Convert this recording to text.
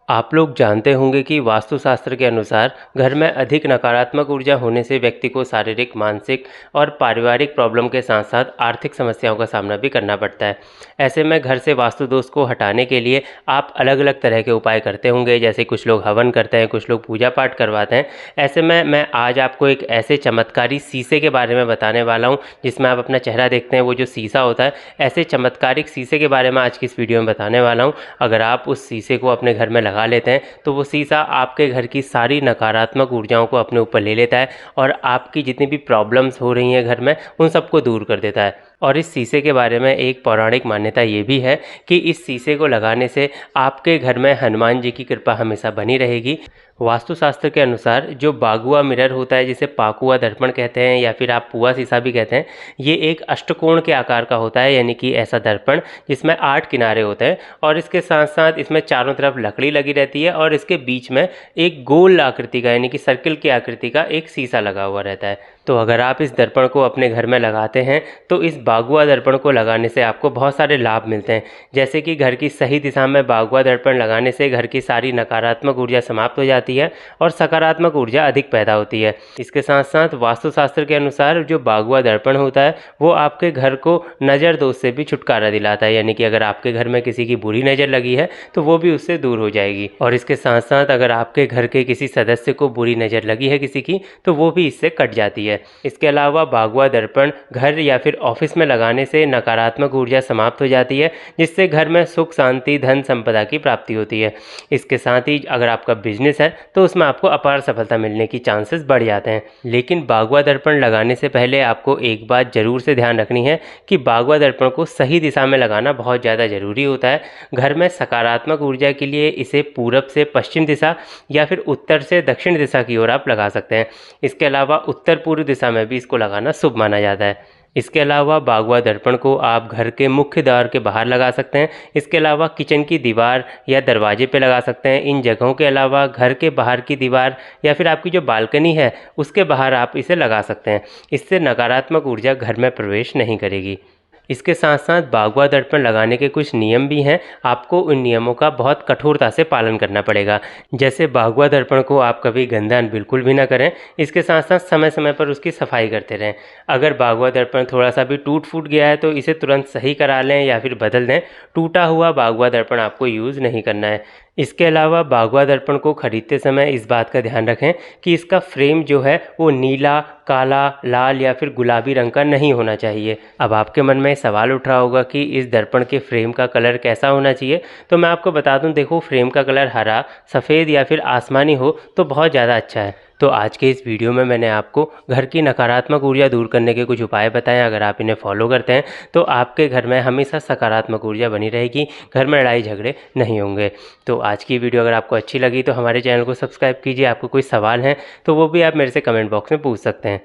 आप लोग जानते होंगे कि वास्तुशास्त्र के अनुसार घर में अधिक नकारात्मक ऊर्जा होने से व्यक्ति को शारीरिक, मानसिक और पारिवारिक प्रॉब्लम के साथ साथ आर्थिक समस्याओं का सामना भी करना पड़ता है। ऐसे में घर से वास्तु दोष को हटाने के लिए आप अलग अलग तरह के उपाय करते होंगे, जैसे कुछ लोग हवन करते हैं, कुछ लोग पूजा पाठ करवाते हैं। ऐसे में मैं आज आपको एक ऐसे चमत्कारी शीशे के बारे में बताने वाला हूँ जिसमें आप अपना चेहरा देखते हैं, वो जो शीशा होता है, ऐसे चमत्कारिक शीशे के बारे में आज की इस वीडियो में बताने वाला हूँ। अगर आप उस शीशे को अपने घर में लगा लेते हैं तो वो शीशा आपके घर की सारी नकारात्मक ऊर्जाओं को अपने ऊपर ले लेता है और आपकी जितनी भी प्रॉब्लम्स हो रही हैं घर में उन सबको दूर कर देता है। और इस शीशे के बारे में एक पौराणिक मान्यता ये भी है कि इस शीशे को लगाने से आपके घर में हनुमान जी की कृपा हमेशा बनी रहेगी। वास्तुशास्त्र के अनुसार जो बागुआ मिरर होता है, जिसे पाकुआ दर्पण कहते हैं या फिर आप पुआ शीशा भी कहते हैं, ये एक अष्टकोण के आकार का होता है, यानी कि ऐसा दर्पण जिसमें 8 किनारे होते हैं और इसके साथ साथ इसमें चारों तरफ लकड़ी लगी रहती है और इसके बीच में एक गोल आकृति का, यानी कि सर्किल की आकृति का एक शीशा लगा हुआ रहता है। तो अगर आप इस दर्पण को अपने घर में लगाते हैं तो इस बागुआ दर्पण को लगाने से आपको बहुत सारे लाभ मिलते हैं, जैसे कि घर की सही दिशा में बागुआ दर्पण लगाने से घर की सारी नकारात्मक ऊर्जा समाप्त हो जाती है और सकारात्मक ऊर्जा अधिक पैदा होती है। इसके साथ साथ वास्तुशास्त्र के अनुसार जो बागुआ दर्पण होता है वो आपके घर को नज़र दोष से भी छुटकारा दिलाता है, यानी कि अगर आपके घर में किसी की बुरी नज़र लगी है तो वो भी उससे दूर हो जाएगी। और इसके साथ साथ अगर आपके घर के किसी सदस्य को बुरी नज़र लगी है किसी की, तो वो भी इससे कट जाती है। इसके अलावा बागुआ दर्पण घर या फिर ऑफिस में लगाने से नकारात्मक ऊर्जा समाप्त हो जाती है, जिससे घर में सुख, शांति, धन संपदा की प्राप्ति होती है। इसके साथ ही अगर आपका बिजनेस है तो उसमें आपको अपार सफलता मिलने की चांसेस बढ़ जाते हैं। लेकिन बागुआ दर्पण लगाने से पहले आपको एक बात जरूर से ध्यान रखनी है कि बागुआ दर्पण को सही दिशा में लगाना बहुत ज़्यादा ज़रूरी होता है। घर में सकारात्मक ऊर्जा के लिए इसे पूरब से पश्चिम दिशा या फिर उत्तर से दक्षिण दिशा की ओर आप लगा सकते हैं। इसके अलावा उत्तर पूर्व दिशा में भी इसको लगाना शुभ माना जाता है। इसके अलावा बागुआ दर्पण को आप घर के मुख्य द्वार के बाहर लगा सकते हैं। इसके अलावा किचन की दीवार या दरवाजे पे लगा सकते हैं। इन जगहों के अलावा घर के बाहर की दीवार या फिर आपकी जो बालकनी है उसके बाहर आप इसे लगा सकते हैं। इससे नकारात्मक ऊर्जा घर में प्रवेश नहीं करेगी। इसके साथ साथ बागुआ दर्पण लगाने के कुछ नियम भी हैं। आपको उन नियमों का बहुत कठोरता से पालन करना पड़ेगा। जैसे बागुआ दर्पण को आप कभी गंदा बिल्कुल भी ना करें। इसके साथ साथ समय समय पर उसकी सफाई करते रहें। अगर बागुआ दर्पण थोड़ा सा भी टूट फूट गया है तो इसे तुरंत सही करा लें या फिर बदल दें। टूटा हुआ बागुआ दर्पण आपको यूज़ नहीं करना है। इसके अलावा बागुआ दर्पण को खरीदते समय इस बात का ध्यान रखें कि इसका फ्रेम जो है वो नीला, काला, लाल या फिर गुलाबी रंग का नहीं होना चाहिए। अब आपके मन में सवाल उठ रहा होगा कि इस दर्पण के फ्रेम का कलर कैसा होना चाहिए, तो मैं आपको बता दूं, देखो, फ्रेम का कलर हरा, सफ़ेद या फिर आसमानी हो तो बहुत ज़्यादा अच्छा है। तो आज के इस वीडियो में मैंने आपको घर की नकारात्मक ऊर्जा दूर करने के कुछ उपाय बताएं। अगर आप इन्हें फॉलो करते हैं तो आपके घर में हमेशा सकारात्मक ऊर्जा बनी रहेगी, घर में लड़ाई झगड़े नहीं होंगे। तो आज की वीडियो अगर आपको अच्छी लगी तो हमारे चैनल को सब्सक्राइब कीजिए। आपको कोई सवाल है तो वो भी आप मेरे से कमेंट बॉक्स में पूछ सकते हैं।